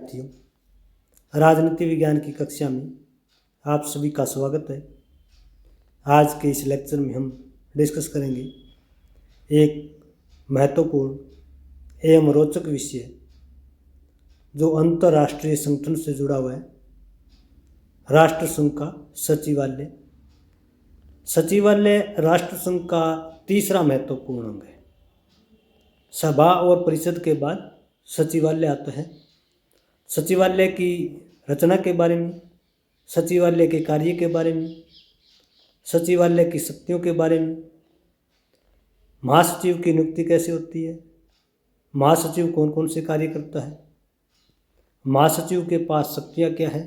साथियों, राजनीति विज्ञान की कक्षा में आप सभी का स्वागत है। आज के इस लेक्चर में हम डिस्कस करेंगे एक महत्वपूर्ण एवं रोचक विषय जो अंतर्राष्ट्रीय संगठन से जुड़ा हुआ है, राष्ट्रसंघ का सचिवालय। सचिवालय राष्ट्रसंघ का तीसरा महत्वपूर्ण अंग है। सभा और परिषद के बाद सचिवालय आता है। सचिवालय की रचना के बारे में, सचिवालय के कार्य के बारे में, सचिवालय की शक्तियों के बारे में, महासचिव की नियुक्ति कैसे होती है, महासचिव कौन कौन से कार्य करता है, महासचिव के पास शक्तियाँ क्या है,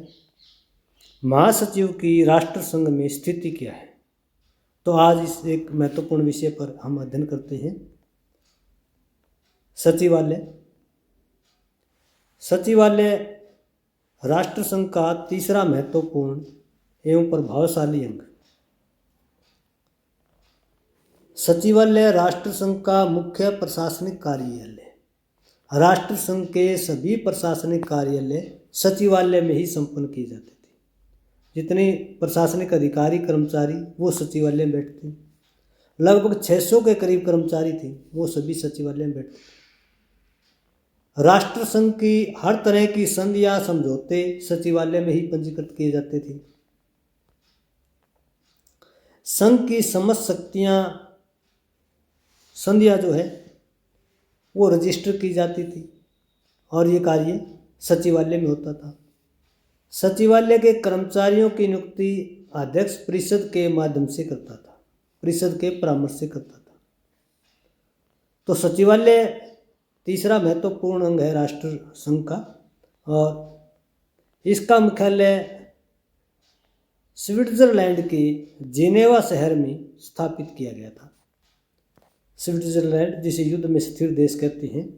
महासचिव की राष्ट्रसंघ में स्थिति क्या है। तो आज इस एक महत्वपूर्ण विषय पर हम अध्ययन करते हैं। सचिवालय। सचिवालय राष्ट्रसंघ का तीसरा महत्वपूर्ण एवं प्रभावशाली अंग। सचिवालय राष्ट्रसंघ का मुख्य प्रशासनिक कार्यालय। राष्ट्रसंघ के सभी प्रशासनिक कार्यालय सचिवालय में ही संपन्न किए जाते थे। जितने प्रशासनिक अधिकारी कर्मचारी वो सचिवालय में बैठते, लगभग 600 के करीब कर्मचारी थे, वो सभी सचिवालय में बैठते थे। राष्ट्रसंघ की हर तरह की संधि या समझौते सचिवालय में ही पंजीकृत किए जाते थे। संघ की समस्त शक्तियाँ, संधियाँ जो है वो रजिस्टर की जाती थी और ये कार्य सचिवालय में होता था। सचिवालय के कर्मचारियों की नियुक्ति अध्यक्ष परिषद के माध्यम से करता था, परिषद के परामर्श से करता था। तो सचिवालय तीसरा महत्वपूर्ण अंग है राष्ट्रसंघ का, और इसका मुख्यालय स्विट्जरलैंड के जिनेवा शहर में स्थापित किया गया था। स्विट्जरलैंड, जिसे युद्ध में स्थिर देश कहते हैं,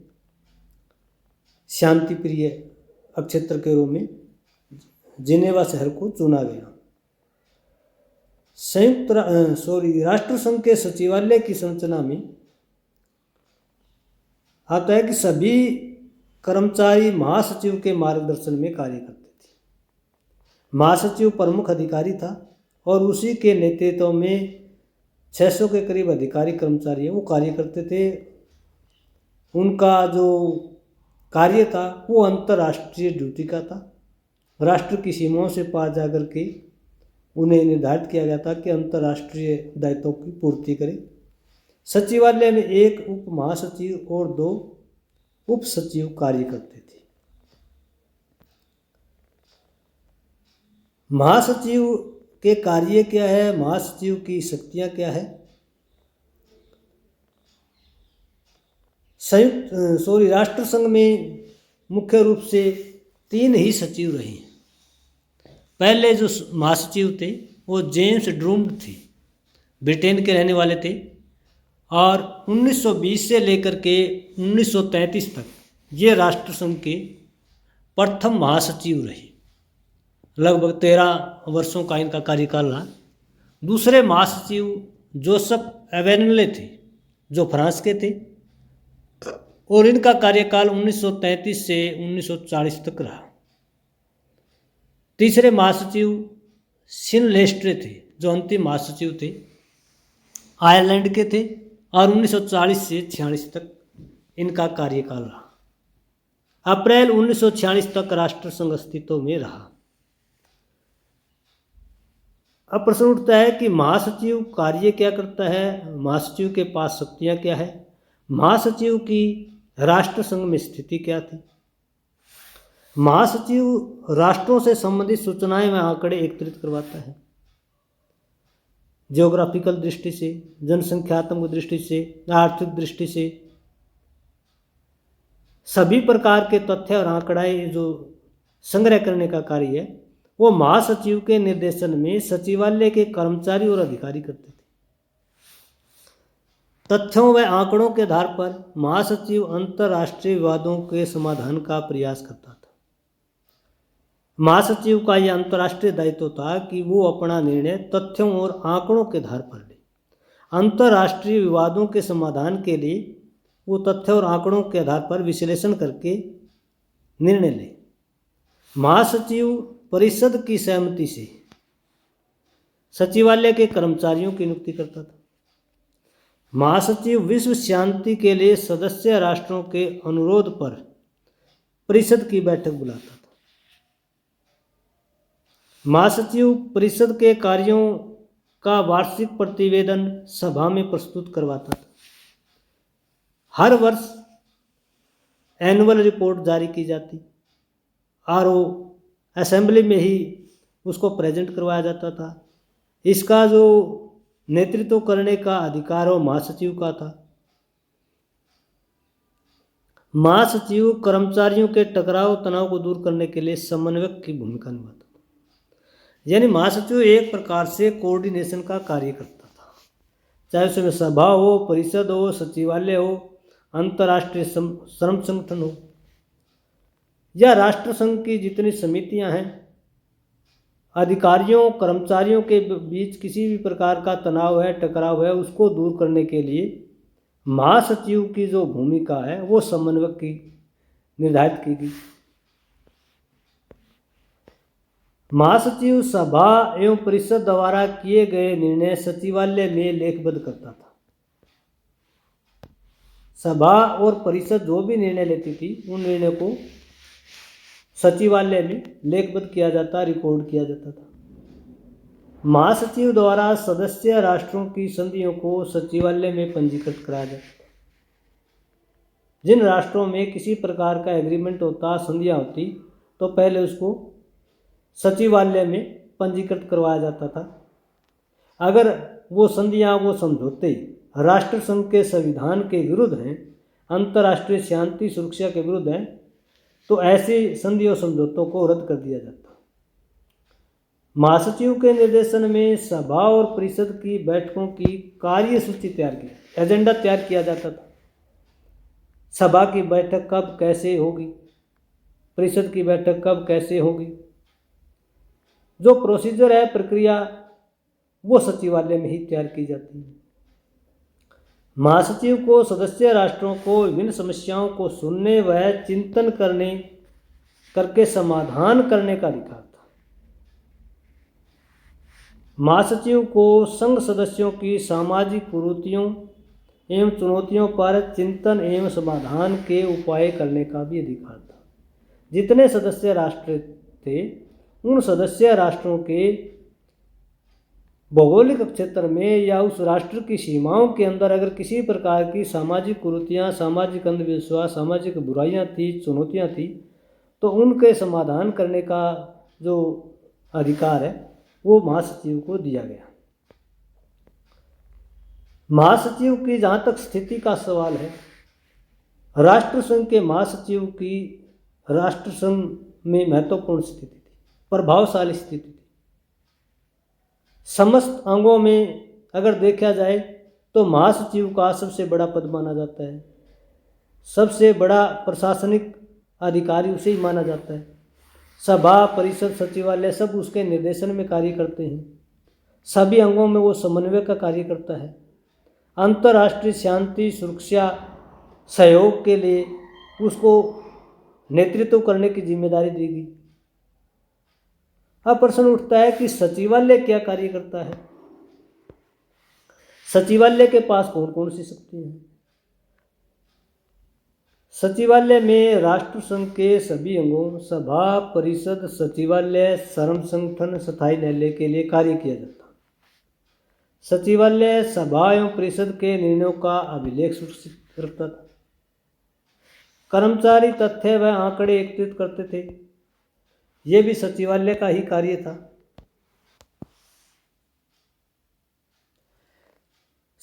शांति प्रिय अक्षेत्र के रूप में जिनेवा शहर को चुना गया। राष्ट्रसंघ के सचिवालय की संरचना में आता है कि सभी कर्मचारी महासचिव के मार्गदर्शन में कार्य करते थे। महासचिव प्रमुख अधिकारी था और उसी के नेतृत्व में 600 के करीब अधिकारी कर्मचारी वो कार्य करते थे। उनका जो कार्य था वो अंतर्राष्ट्रीय ड्यूटी का था। राष्ट्र की सीमाओं से पार जाकर के उन्हें निर्धारित किया गया था कि अंतर्राष्ट्रीय दायित्वों की पूर्ति करें। सचिवालय में एक उप महासचिव और 2 उप सचिव कार्य करते थे। महासचिव के कार्य क्या है, महासचिव की शक्तियां क्या है। राष्ट्रसंघ में मुख्य रूप से 3 ही सचिव रहे हैं। पहले जो महासचिव थे वो जेम्स ड्रूम्ड थे, ब्रिटेन के रहने वाले थे, और 1920 से लेकर के 1933 तक ये राष्ट्रसंघ के प्रथम महासचिव रहे। लगभग 13 वर्षों का इनका कार्यकाल रहा। दूसरे महासचिव जोसेफ एवेनले थे, जो फ्रांस के थे, और इनका कार्यकाल 1933 से 1940 तक रहा। तीसरे महासचिव सिन लेस्ट्रे थे, जो अंतिम महासचिव थे, आयरलैंड के थे, और 1940 से 46 तक इनका कार्यकाल रहा। अप्रैल 1946 तक राष्ट्रसंघ अस्तित्व में रहा। अब प्रश्न उठता है कि महासचिव कार्य क्या करता है, महासचिव के पास शक्तियाँ क्या है, महासचिव की राष्ट्रसंघ में स्थिति क्या थी। महासचिव राष्ट्रों से संबंधित सूचनाएं व आंकड़े एकत्रित करवाता है। ज्योग्राफिकल दृष्टि से, जनसंख्यात्मक दृष्टि से, आर्थिक दृष्टि से सभी प्रकार के तथ्य और आंकड़े जो संग्रह करने का कार्य है वो महासचिव के निर्देशन में सचिवालय के कर्मचारी और अधिकारी करते थे। तथ्यों व आंकड़ों के आधार पर महासचिव अंतर्राष्ट्रीय विवादों के समाधान का प्रयास करता था। महासचिव का यह अंतर्राष्ट्रीय दायित्व था कि वो अपना निर्णय तथ्यों और आंकड़ों के आधार पर ले। अंतर्राष्ट्रीय विवादों के समाधान के लिए वो तथ्य और आंकड़ों के आधार पर विश्लेषण करके निर्णय ले। महासचिव परिषद की सहमति से सचिवालय के कर्मचारियों की नियुक्ति करता था। महासचिव विश्व शांति के लिए सदस्य राष्ट्रों के अनुरोध पर परिषद की बैठक बुलाता था। महासचिव परिषद के कार्यों का वार्षिक प्रतिवेदन सभा में प्रस्तुत करवाता था। हर वर्ष एनुअल रिपोर्ट जारी की जाती और वो असेंबली में ही उसको प्रेजेंट करवाया जाता था। इसका जो नेतृत्व करने का अधिकार वो महासचिव का था। महासचिव कर्मचारियों के टकराव तनाव को दूर करने के लिए समन्वयक की भूमिका निभाता था। यानी महासचिव एक प्रकार से कोऑर्डिनेशन का कार्य करता था, चाहे उसमें सभा हो, परिषद हो, सचिवालय हो, अंतर्राष्ट्रीय श्रम संगठन हो या राष्ट्र संघ की जितनी समितियां हैं। अधिकारियों कर्मचारियों के बीच किसी भी प्रकार का तनाव है, टकराव है, उसको दूर करने के लिए महासचिव की जो भूमिका है वो समन्वयक की निर्धारित की गई। महासचिव सभा एवं परिषद द्वारा किए गए निर्णय सचिवालय में लेखबद्ध करता था। सभा और परिषद जो भी निर्णय लेती थी उन निर्णय को सचिवालय में लेखबद्ध किया जाता, रिकॉर्ड किया जाता था। महासचिव द्वारा सदस्य राष्ट्रों की संधियों को सचिवालय में पंजीकृत कराया जाता था। जिन राष्ट्रों में किसी प्रकार का एग्रीमेंट होता, संधियां होती, तो पहले उसको सचिवालय में पंजीकृत करवाया जाता था। अगर वो संधियां, वो समझौते राष्ट्र संघ के संविधान के विरुद्ध हैं, अंतर्राष्ट्रीय शांति सुरक्षा के विरुद्ध हैं, तो ऐसे संधि और समझौतों को रद्द कर दिया जाता। महासचिव के निर्देशन में सभा और परिषद की बैठकों की कार्यसूची तैयार की, एजेंडा तैयार किया जाता था। सभा की बैठक कब कैसे होगी, परिषद की बैठक कब कैसे होगी, जो प्रोसीजर है, प्रक्रिया, वो सचिवालय में ही तैयार की जाती है। महासचिव को सदस्य राष्ट्रों को विभिन्न समस्याओं को सुनने व चिंतन करके समाधान करने का अधिकार था। महासचिव को संघ सदस्यों की सामाजिक कुरीतियों एवं चुनौतियों पर चिंतन एवं समाधान के उपाय करने का भी अधिकार था। जितने सदस्य राष्ट्र थे उन सदस्य राष्ट्रों के भौगोलिक क्षेत्र में या उस राष्ट्र की सीमाओं के अंदर अगर किसी प्रकार की सामाजिक कुरीतियाँ, सामाजिक अंधविश्वास, सामाजिक बुराइयां थी, चुनौतियां थी, तो उनके समाधान करने का जो अधिकार है वो महासचिव को दिया गया। महासचिव की जहाँ तक स्थिति का सवाल है, राष्ट्र संघ के महासचिव की राष्ट्र संघ में महत्वपूर्ण स्थिति थी, प्रभावशाली स्थिति थी। समस्त अंगों में अगर देखा जाए तो महासचिव का सबसे बड़ा पद माना जाता है, सबसे बड़ा प्रशासनिक अधिकारी उसे ही माना जाता है। सभा, परिषद, सचिवालय सब उसके निर्देशन में कार्य करते हैं। सभी अंगों में वो समन्वय का कार्य करता है। अंतर्राष्ट्रीय शांति सुरक्षा सहयोग के लिए उसको नेतृत्व करने की जिम्मेदारी दी गई। अब प्रश्न उठता है कि सचिवालय क्या कार्य करता है। सचिवालय के पास कौन कौन सी शक्तियां हैं। सचिवालय में राष्ट्र संघ के सभी अंगों, सभा, परिषद, सचिवालय, श्रम संगठन, स्थायी न्यायालय के लिए कार्य किया जाता। सचिवालय सभा एवं परिषद के निर्णयों का अभिलेख सुरक्षित रखता था। कर्मचारी तथ्य व आंकड़े एकत्रित करते थे, ये भी सचिवालय का ही कार्य था।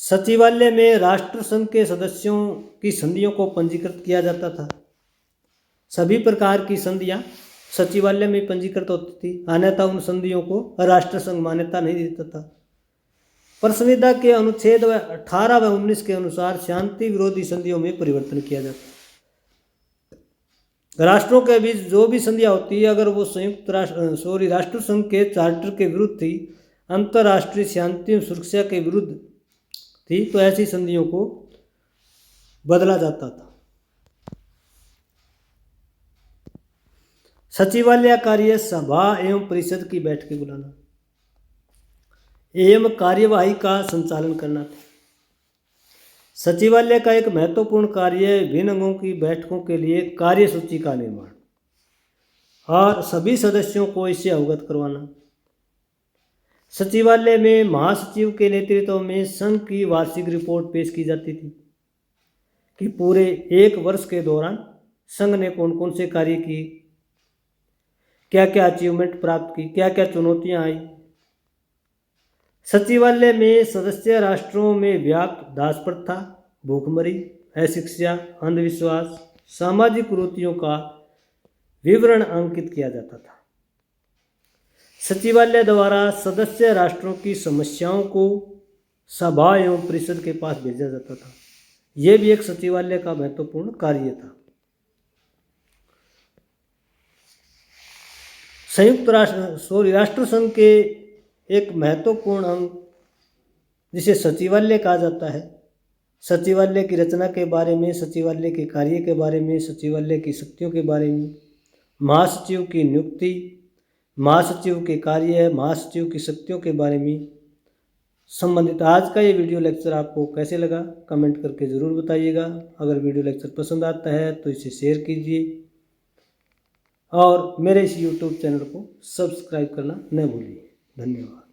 सचिवालय में राष्ट्र संघ के सदस्यों की संधियों को पंजीकृत किया जाता था। सभी प्रकार की संधियां सचिवालय में पंजीकृत होती थी, अन्यथा उन संधियों को राष्ट्र संघ मान्यता नहीं देता था। पर संविधा के अनुच्छेद 18 व 19 के अनुसार शांति विरोधी संधियों में परिवर्तन किया जाता। राष्ट्रों के बीच जो भी संधियां होती है, अगर वो राष्ट्र संघ के चार्टर के विरुद्ध थी, अंतर्राष्ट्रीय शांति और सुरक्षा के विरुद्ध थी, तो ऐसी संधियों को बदला जाता था। सचिवालय कार्य सभा एवं परिषद की बैठकें बुलाना एवं कार्यवाही का संचालन करना था। सचिवालय का एक महत्वपूर्ण कार्य विभिन्न अंगों की बैठकों के लिए कार्यसूची का निर्माण और सभी सदस्यों को इससे अवगत करवाना। सचिवालय में महासचिव के नेतृत्व में संघ की वार्षिक रिपोर्ट पेश की जाती थी कि पूरे एक वर्ष के दौरान संघ ने कौन कौन से कार्य किए, क्या क्या अचीवमेंट प्राप्त की, क्या क्या चुनौतियां आई। सचिवालय में सदस्य राष्ट्रों में व्याप्त दास प्रथा, भूखमरी, अशिक्षा, अंधविश्वास, सामाजिक कुरीतियों का विवरण अंकित किया जाता था। सचिवालय द्वारा सदस्य राष्ट्रों की समस्याओं को सभा एवं परिषद के पास भेजा जाता था। यह भी एक सचिवालय का महत्वपूर्ण कार्य था। राष्ट्र संघ के एक महत्वपूर्ण अंग जिसे सचिवालय कहा जाता है, सचिवालय की रचना के बारे में, सचिवालय के कार्य के बारे में, सचिवालय की शक्तियों के बारे में, महासचिव की नियुक्ति, महासचिव के कार्य, महासचिव की शक्तियों के बारे में संबंधित आज का ये वीडियो लेक्चर आपको कैसे लगा कमेंट करके ज़रूर बताइएगा। अगर वीडियो लेक्चर पसंद आता है तो इसे शेयर कीजिए और मेरे इस YouTube चैनल को सब्सक्राइब करना न भूलिए। धन्यवाद।